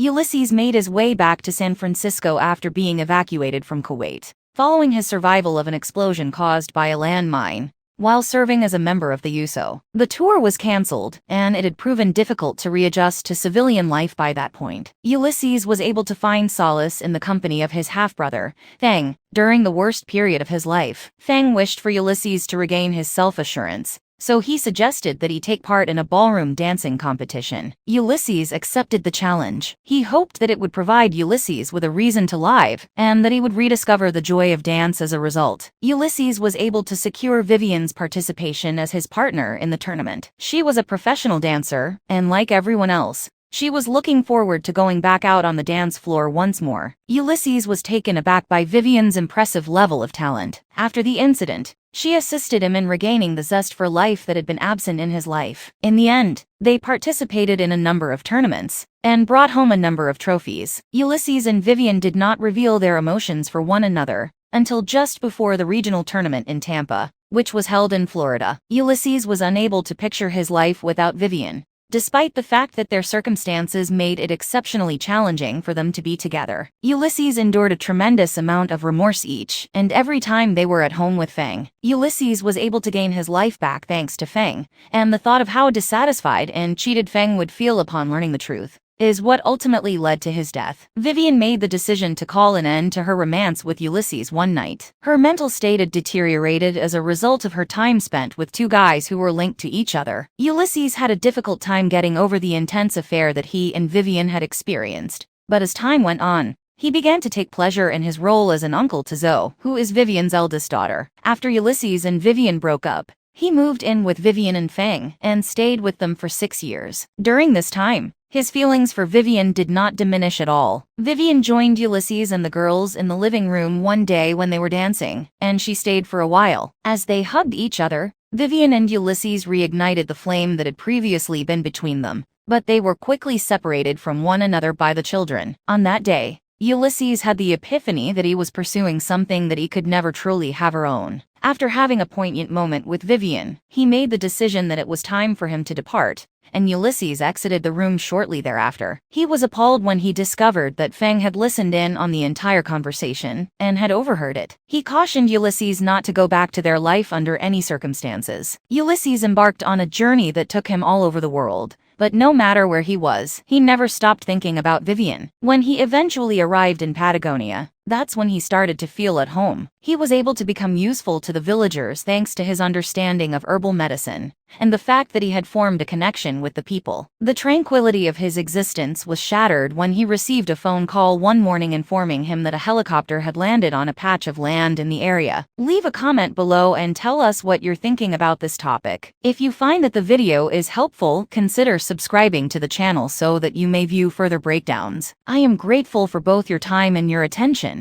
Ulysses made his way back to San Francisco after being evacuated from Kuwait, following his survival of an explosion caused by a landmine while serving as a member of the USO. The tour was cancelled, and it had proven difficult to readjust to civilian life by that point. Ulysses was able to find solace in the company of his half-brother, Feng, during the worst period of his life. Feng wished for Ulysses to regain his self-assurance, so he suggested that he take part in a ballroom dancing competition. Ulysses accepted the challenge. He hoped that it would provide Ulysses with a reason to live, and that he would rediscover the joy of dance as a result. Ulysses was able to secure Vivian's participation as his partner in the tournament. She was a professional dancer, and like everyone else, she was looking forward to going back out on the dance floor once more. Ulysses was taken aback by Vivian's impressive level of talent. After the incident, she assisted him in regaining the zest for life that had been absent in his life. In the end, they participated in a number of tournaments and brought home a number of trophies. Ulysses and Vivian did not reveal their emotions for one another until just before the regional tournament in Tampa, which was held in Florida. Ulysses was unable to picture his life without Vivian, despite the fact that their circumstances made it exceptionally challenging for them to be together. Ulysses endured a tremendous amount of remorse each and every time they were at home with Feng. Ulysses was able to gain his life back thanks to Feng, and the thought of how dissatisfied and cheated Feng would feel upon learning the truth is what ultimately led to his death. Vivian made the decision to call an end to her romance with Ulysses one night. Her mental state had deteriorated as a result of her time spent with two guys who were linked to each other. Ulysses had a difficult time getting over the intense affair that he and Vivian had experienced, but as time went on, he began to take pleasure in his role as an uncle to Zoe, who is Vivian's eldest daughter. After Ulysses and Vivian broke up, he moved in with Vivian and Feng and stayed with them for 6 years. During this time, his feelings for Vivian did not diminish at all. Vivian joined Ulysses and the girls in the living room one day when they were dancing, and she stayed for a while. As they hugged each other, Vivian and Ulysses reignited the flame that had previously been between them, but they were quickly separated from one another by the children. On that day, Ulysses had the epiphany that he was pursuing something that he could never truly have her own. After having a poignant moment with Vivian, he made the decision that it was time for him to depart, and Ulysses exited the room shortly thereafter. He was appalled when he discovered that Feng had listened in on the entire conversation and had overheard it. He cautioned Ulysses not to go back to their life under any circumstances. Ulysses embarked on a journey that took him all over the world, but no matter where he was, he never stopped thinking about Vivian. When he eventually arrived in Patagonia, that's when he started to feel at home. He was able to become useful to the villagers thanks to his understanding of herbal medicine and the fact that he had formed a connection with the people. The tranquility of his existence was shattered when he received a phone call one morning informing him that a helicopter had landed on a patch of land in the area. Leave a comment below and tell us what you're thinking about this topic. If you find that the video is helpful, consider subscribing to the channel so that you may view further breakdowns. I am grateful for both your time and your attention.